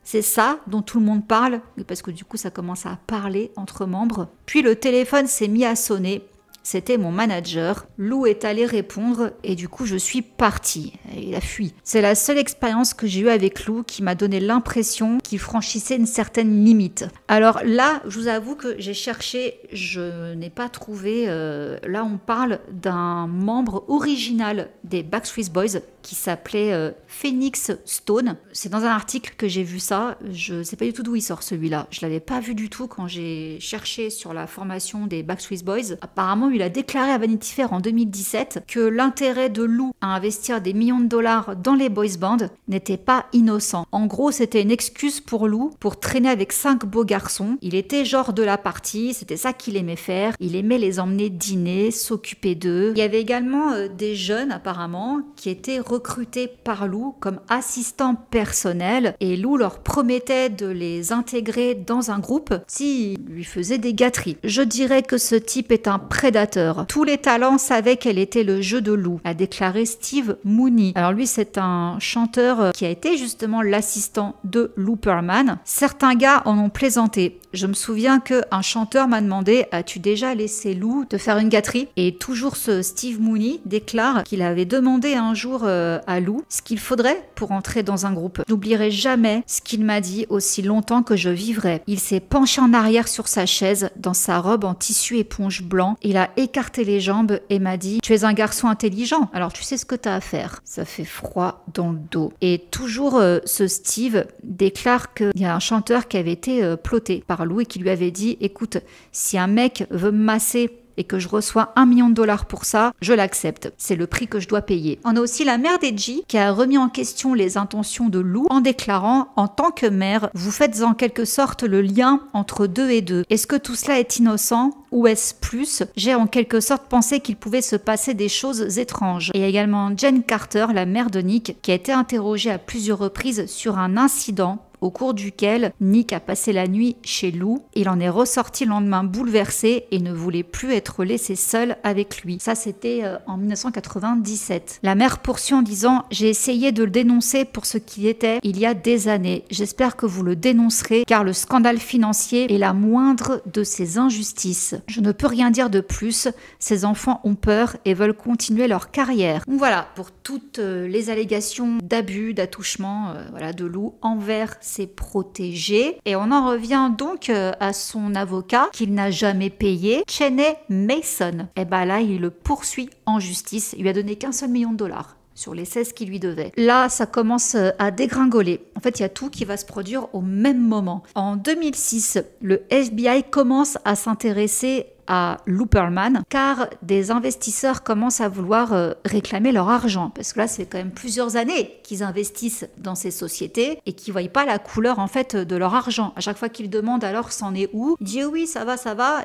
C'est ça dont tout le monde parle, parce que du coup ça commence à parler entre membres. Puis le téléphone s'est mis à sonner. C'était mon manager. Lou est allé répondre et du coup je suis partie. Il a fui. C'est la seule expérience que j'ai eue avec Lou qui m'a donné l'impression qu'il franchissait une certaine limite. Alors là, je vous avoue que j'ai cherché, je n'ai pas trouvé. Là, on parle d'un membre original des Backstreet Boys qui s'appelait Phoenix Stone. C'est dans un article que j'ai vu ça. Je ne sais pas du tout d'où il sort celui-là. Je ne l'avais pas vu du tout quand j'ai cherché sur la formation des Backstreet Boys. Apparemment, il a déclaré à Vanity Fair en 2017 que l'intérêt de Lou à investir des millions de dollars dans les boys bands n'était pas innocent. En gros, c'était une excuse pour Lou pour traîner avec 5 beaux garçons. Il était genre de la partie, c'était ça qu'il aimait faire. Il aimait les emmener dîner, s'occuper d'eux. Il y avait également des jeunes apparemment qui étaient recrutés par Lou comme assistants personnels et Lou leur promettait de les intégrer dans un groupe s'il lui faisait des gâteries. Je dirais que ce type est un prédateur. Tous les talents savaient quel était le jeu de Lou, a déclaré Steve Mooney. Alors lui, c'est un chanteur qui a été justement l'assistant de Lou Pearlman. Certains gars en ont plaisanté. Je me souviens qu'un chanteur m'a demandé « As-tu déjà laissé Lou te faire une gâterie ?» Et toujours ce Steve Mooney déclare qu'il avait demandé un jour à Lou ce qu'il faudrait pour entrer dans un groupe. « N'oublierai jamais ce qu'il m'a dit aussi longtemps que je vivrai. » Il s'est penché en arrière sur sa chaise dans sa robe en tissu éponge blanc. Il a écarté les jambes et m'a dit « Tu es un garçon intelligent, alors tu sais ce que tu as à faire. » Ça fait froid dans le dos. Et toujours ce Steve déclare qu'il y a un chanteur qui avait été ploté par Lou et qui lui avait dit « Écoute, si un mec veut me masser et que je reçois $1 million pour ça, je l'accepte. C'est le prix que je dois payer. » On a aussi la mère d'Edgy qui a remis en question les intentions de Lou en déclarant « En tant que mère, vous faites en quelque sorte le lien entre 2 et 2. Est-ce que tout cela est innocent ou est-ce plus? J'ai en quelque sorte pensé qu'il pouvait se passer des choses étranges. » Et il y a également Jen Carter, la mère de Nick, qui a été interrogée à plusieurs reprises sur un incident au cours duquel Nick a passé la nuit chez Lou. Il en est ressorti le lendemain bouleversé et ne voulait plus être laissé seul avec lui. Ça, c'était en 1997. La mère poursuit en disant « J'ai essayé de le dénoncer pour ce qu'il était il y a des années. J'espère que vous le dénoncerez car le scandale financier est la moindre de ces injustices. Je ne peux rien dire de plus. Ces enfants ont peur et veulent continuer leur carrière. » Donc voilà, pour toutes les allégations d'abus, d'attouchement de Lou envers ses protégés. Et on en revient donc à son avocat qu'il n'a jamais payé, Cheney Mason. Et ben là, il le poursuit en justice. Il lui a donné qu'1 million de dollars sur les 16 qu'il lui devait. Là, ça commence à dégringoler. En fait, il y a tout qui va se produire au même moment. En 2006, le FBI commence à s'intéresser à Lou Pearlman, car des investisseurs commencent à vouloir réclamer leur argent. Parce que là, c'est quand même plusieurs années qu'ils investissent dans ces sociétés et qu'ils ne voient pas la couleur en fait de leur argent. À chaque fois qu'ils demandent alors c'en est où, ils disent oui, ça va,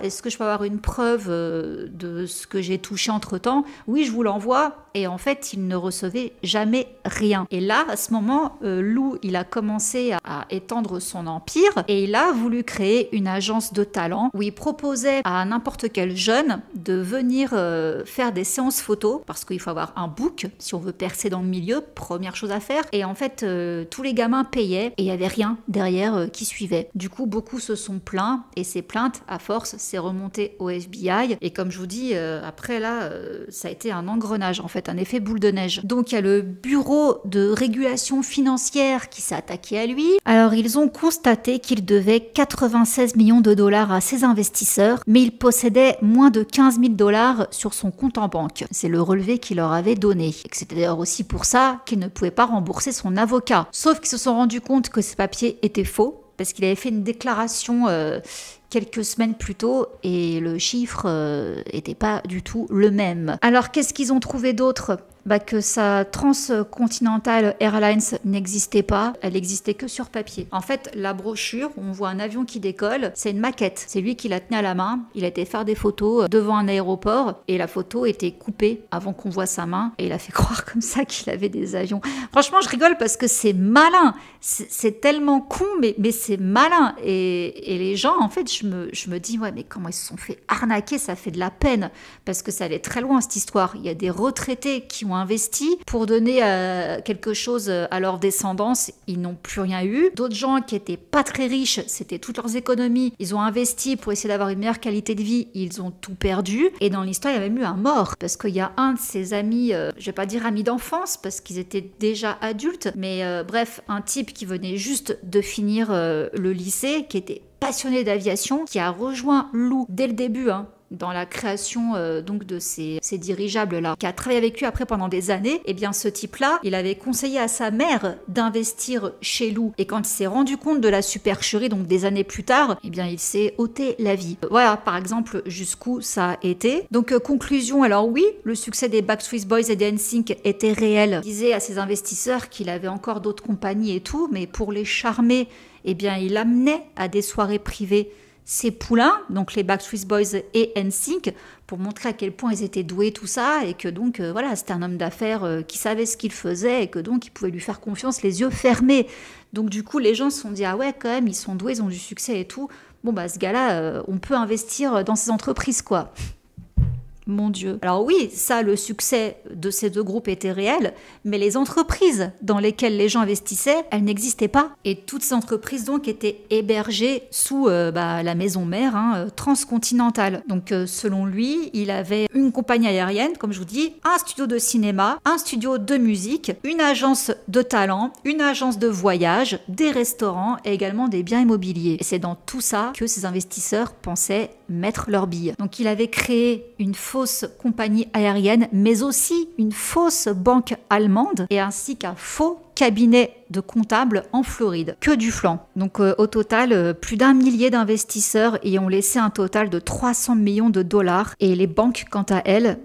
est-ce que je peux avoir une preuve de ce que j'ai touché entre-temps? Oui, je vous l'envoie. Et en fait, ils ne recevaient jamais rien. Et là, à ce moment, Lou, il a commencé à étendre son empire et il a voulu créer une agence de talent où il proposait à n'importe quel jeune de venir faire des séances photos parce qu'il faut avoir un book si on veut percer dans le milieu, première chose à faire. Et en fait, tous les gamins payaient et il n'y avait rien derrière qui suivait. Du coup, beaucoup se sont plaints et ces plaintes, à force, c'est remonté au FBI. Et comme je vous dis, après là, ça a été un engrenage en fait, un effet boule de neige. Donc il y a le bureau de régulation financière qui s'est attaqué à lui. Alors ils ont constaté qu'il devait 96 millions de dollars à ses investisseurs, mais il possédait moins de 15 000 dollars sur son compte en banque. C'est le relevé qu'il leur avait donné. Et que c'était d'ailleurs aussi pour ça qu'il ne pouvait pas rembourser son avocat. Sauf qu'ils se sont rendus compte que ces papiers étaient faux, parce qu'il avait fait une déclaration quelques semaines plus tôt et le chiffre n'était pas du tout le même. Alors qu'est-ce qu'ils ont trouvé d'autre? Que sa Transcontinental Airlines n'existait pas, elle existait que sur papier. En fait, la brochure, on voit un avion qui décolle, c'est une maquette. C'est lui qui la tenait à la main, il a été faire des photos devant un aéroport et la photo était coupée avant qu'on voit sa main et il a fait croire comme ça qu'il avait des avions. Franchement, je rigole parce que c'est malin, c'est tellement con, mais c'est malin. Et les gens, en fait, je me dis, ouais, mais comment ils se sont fait arnaquer, ça fait de la peine parce que ça allait très loin cette histoire. Il y a des retraités qui ont investi pour donner quelque chose à leur descendance, ils n'ont plus rien eu. D'autres gens qui étaient pas très riches, c'était toutes leurs économies, ils ont investi pour essayer d'avoir une meilleure qualité de vie, ils ont tout perdu. Et dans l'histoire, il y a même eu un mort parce qu'il y a un de ses amis, je vais pas dire amis d'enfance parce qu'ils étaient déjà adultes, mais bref, un type qui venait juste de finir le lycée, qui était passionné d'aviation, qui a rejoint Lou dès le début, dans la création donc de ces dirigeables-là, qui a travaillé avec lui après pendant des années. Et bien ce type-là, il avait conseillé à sa mère d'investir chez Lou. Et quand il s'est rendu compte de la supercherie, donc des années plus tard, eh bien il s'est ôté la vie. Voilà, par exemple, jusqu'où ça a été. Donc conclusion, alors oui, le succès des Backstreet Boys et des NSYNC était réel. Il disait à ses investisseurs qu'il avait encore d'autres compagnies et tout, mais pour les charmer, eh bien il amenait à des soirées privées ses poulains, donc les Backstreet Boys et NSYNC, pour montrer à quel point ils étaient doués, tout ça, et que donc, voilà, c'était un homme d'affaires qui savait ce qu'il faisait, et que donc, il pouvait lui faire confiance les yeux fermés. Donc, du coup, les gens se sont dit, ah ouais, quand même, ils sont doués, ils ont du succès et tout. Bon, ce gars-là, on peut investir dans ces entreprises, quoi. Mon Dieu. Alors oui, ça, le succès de ces deux groupes était réel, mais les entreprises dans lesquelles les gens investissaient, elles n'existaient pas. Et toutes ces entreprises donc étaient hébergées sous la maison mère, Transcontinental. Donc selon lui, il avait une compagnie aérienne, comme je vous dis, un studio de cinéma, un studio de musique, une agence de talent, une agence de voyage, des restaurants et également des biens immobiliers. Et c'est dans tout ça que ces investisseurs pensaient mettre leurs billes. Donc il avait créé une fausse compagnie aérienne, mais aussi une fausse banque allemande et ainsi qu'un faux cabinet de comptables en Floride. Que du flan. Donc au total, plus d'1 millier d'investisseurs y ont laissé un total de 300 millions de dollars et les banques, quant à elles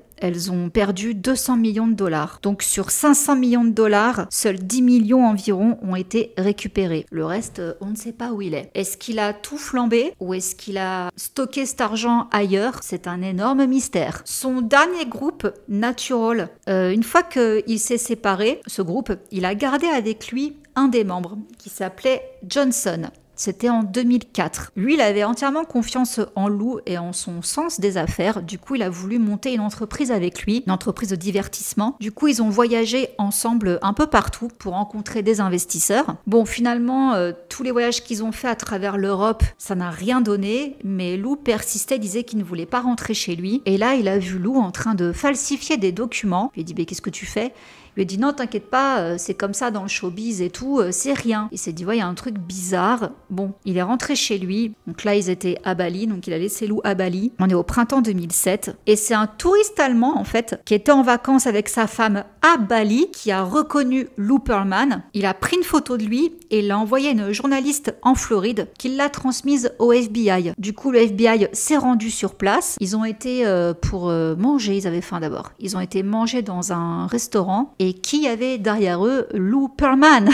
ont perdu 200 millions de dollars. Donc sur 500 millions de dollars, seuls 10 millions environ ont été récupérés. Le reste, on ne sait pas où il est. Est-ce qu'il a tout flambé ou est-ce qu'il a stocké cet argent ailleurs? C'est un énorme mystère. Son dernier groupe, Natural, une fois qu'il s'est séparé, ce groupe, il a gardé avec lui un des membres qui s'appelait Johnson. C'était en 2004. Lui, il avait entièrement confiance en Lou et en son sens des affaires. Du coup, il a voulu monter une entreprise avec lui, une entreprise de divertissement. Du coup, ils ont voyagé ensemble un peu partout pour rencontrer des investisseurs. Bon, finalement, tous les voyages qu'ils ont fait à travers l'Europe, ça n'a rien donné. Mais Lou persistait, disait qu'il ne voulait pas rentrer chez lui. Et là, il a vu Lou en train de falsifier des documents. Il lui a dit, mais qu'est-ce que tu fais ? Il lui a dit non, t'inquiète pas, c'est comme ça dans le showbiz et tout, c'est rien. Il s'est dit, ouais, il y a un truc bizarre. Bon, il est rentré chez lui. Donc là, ils étaient à Bali, donc il a laissé Lou à Bali. On est au printemps 2007. Et c'est un touriste allemand, en fait, qui était en vacances avec sa femme à Bali, qui a reconnu Lou Pearlman. Il a pris une photo de lui et l'a envoyé à une journaliste en Floride, qui l'a transmise au FBI. Du coup, le FBI s'est rendu sur place. Ils ont été pour manger, ils avaient faim d'abord. Ils ont été manger dans un restaurant. Et qui y avait derrière eux? Lou Pearlman.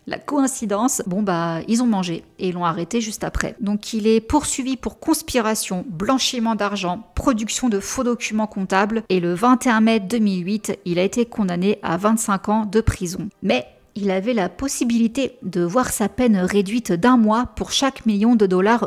La coïncidence, bon bah ils ont mangé et ils l'ont arrêté juste après. Donc il est poursuivi pour conspiration, blanchiment d'argent, production de faux documents comptables et le 21 mai 2008, il a été condamné à 25 ans de prison. Mais il avait la possibilité de voir sa peine réduite d'1 mois pour chaque $1 million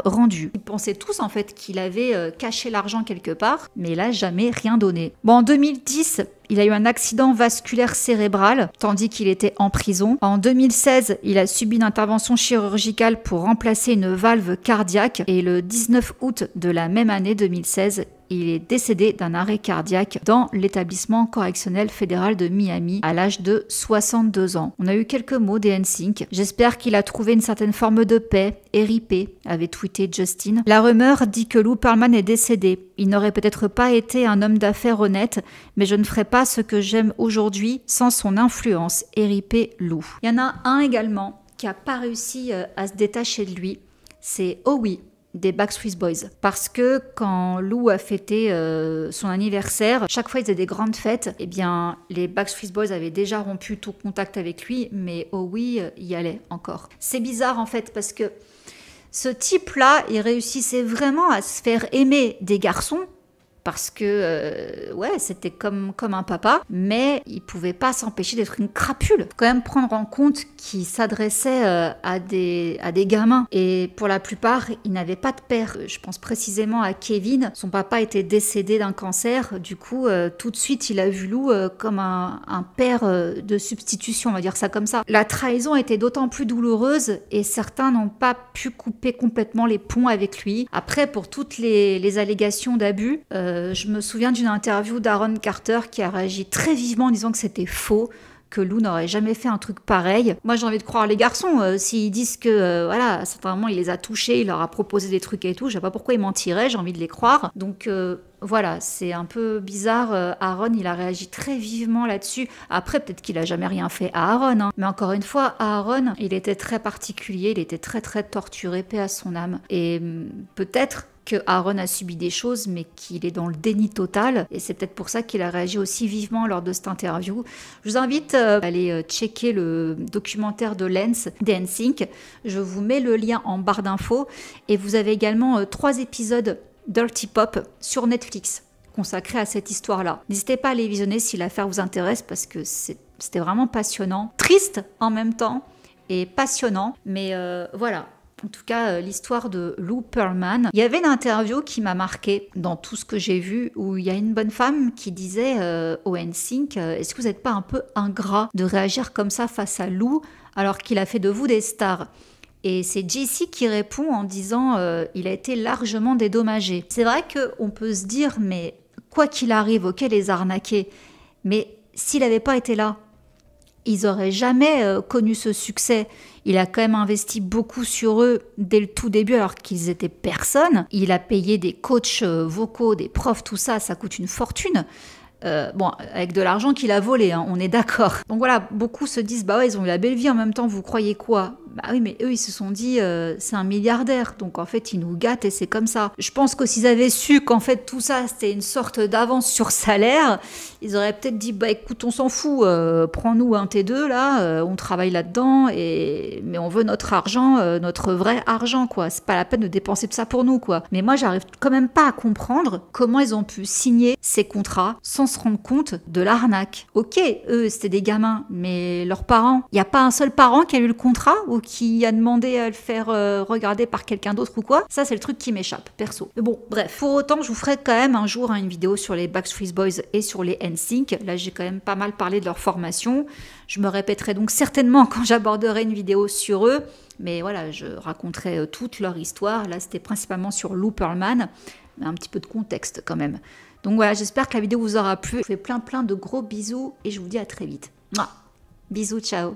rendu. Ils pensaient tous en fait qu'il avait caché l'argent quelque part, mais il n'a jamais rien donné. Bon, en 2010, il a eu un accident vasculaire cérébral, tandis qu'il était en prison. En 2016, il a subi une intervention chirurgicale pour remplacer une valve cardiaque. Et le 19 août de la même année 2016, il est décédé d'un arrêt cardiaque dans l'établissement correctionnel fédéral de Miami à l'âge de 62 ans. On a eu quelques mots des NSYNC. J'espère qu'il a trouvé une certaine forme de paix. RIP, avait tweeté Justin. La rumeur dit que Lou Pearlman est décédé. Il n'aurait peut-être pas été un homme d'affaires honnête, mais je ne ferai pas ce que j'aime aujourd'hui sans son influence. RIP Lou. Il y en a un également qui n'a pas réussi à se détacher de lui. C'est Howie des Backstreet Boys. Parce que quand Lou a fêté son anniversaire, chaque fois ils faisaient des grandes fêtes, eh bien les Backstreet Boys avaient déjà rompu tout contact avec lui, mais Howie y allait encore. C'est bizarre en fait parce que ce type-là, il réussissait vraiment à se faire aimer des garçons, parce que, ouais, c'était comme un papa, mais il pouvait pas s'empêcher d'être une crapule. Faut quand même prendre en compte qu'il s'adressait à des gamins. Et pour la plupart, il n'avait pas de père. Je pense précisément à Kevin. Son papa était décédé d'un cancer. Du coup, tout de suite, il a vu Lou comme un père de substitution, on va dire ça comme ça. La trahison était d'autant plus douloureuse et certains n'ont pas pu couper complètement les ponts avec lui. Après, pour toutes les allégations d'abus, je me souviens d'une interview d'Aaron Carter qui a réagi très vivement en disant que c'était faux, que Lou n'aurait jamais fait un truc pareil. Moi, j'ai envie de croire les garçons. S'ils disent que, voilà, à certains moments, il les a touchés, il leur a proposé des trucs et tout, je sais pas pourquoi ils mentiraient, j'ai envie de les croire. Donc, voilà, c'est un peu bizarre. Aaron, il a réagi très vivement là-dessus. Après, peut-être qu'il a jamais rien fait à Aaron, hein. Mais encore une fois, Aaron, il était très particulier, il était très, très torturé, paix à son âme. Et peut-être que Aaron a subi des choses, mais qu'il est dans le déni total. Et c'est peut-être pour ça qu'il a réagi aussi vivement lors de cette interview. Je vous invite à aller checker le documentaire de Lens, des NSYNC. Je vous mets le lien en barre d'infos. Et vous avez également 3 épisodes Dirty Pop sur Netflix consacrés à cette histoire-là. N'hésitez pas à les visionner si l'affaire vous intéresse, parce que c'était vraiment passionnant. Triste en même temps et passionnant. Mais voilà. En tout cas, l'histoire de Lou Pearlman. Il y avait une interview qui m'a marquée dans tout ce que j'ai vu, où il y a une bonne femme qui disait au NSYNC, est-ce que vous n'êtes pas un peu ingrat de réagir comme ça face à Lou, alors qu'il a fait de vous des stars ? Et c'est Jessie qui répond en disant il a été largement dédommagé. C'est vrai qu'on peut se dire, mais quoi qu'il arrive, ok, les arnaquer, mais s'il n'avait pas été là, ils n'auraient jamais connu ce succès. Il a quand même investi beaucoup sur eux dès le tout début alors qu'ils étaient personne. Il a payé des coachs vocaux, des profs, tout ça, ça coûte une fortune. Bon, avec de l'argent qu'il a volé, hein, on est d'accord. Donc voilà, beaucoup se disent, bah ouais, ils ont eu la belle vie, en même temps, vous croyez quoi ? Bah oui, mais eux, ils se sont dit, c'est un milliardaire, donc en fait, il nous gâte et c'est comme ça. Je pense que s'ils avaient su qu'en fait, tout ça, c'était une sorte d'avance sur salaire, ils auraient peut-être dit, bah écoute, on s'en fout, prends-nous un T2, là, on travaille là-dedans, mais on veut notre argent, notre vrai argent, quoi. C'est pas la peine de dépenser tout ça pour nous, quoi. Mais moi, j'arrive quand même pas à comprendre comment ils ont pu signer ces contrats sans se rendre compte de l'arnaque. Ok, eux, c'était des gamins, mais leurs parents, il n'y a pas un seul parent qui a eu le contrat ou qui a demandé à le faire regarder par quelqu'un d'autre ou quoi. Ça, c'est le truc qui m'échappe, perso. Mais bon, bref. Pour autant, je vous ferai quand même un jour une vidéo sur les Backstreet Boys et sur les NSYNC. Là, j'ai quand même pas mal parlé de leur formation. Je me répéterai donc certainement quand j'aborderai une vidéo sur eux. Mais voilà, je raconterai toute leur histoire. Là, c'était principalement sur Lou Pearlman, mais un petit peu de contexte quand même. Donc voilà, j'espère que la vidéo vous aura plu. Je vous fais plein de gros bisous et je vous dis à très vite. Mouah. Bisous, ciao.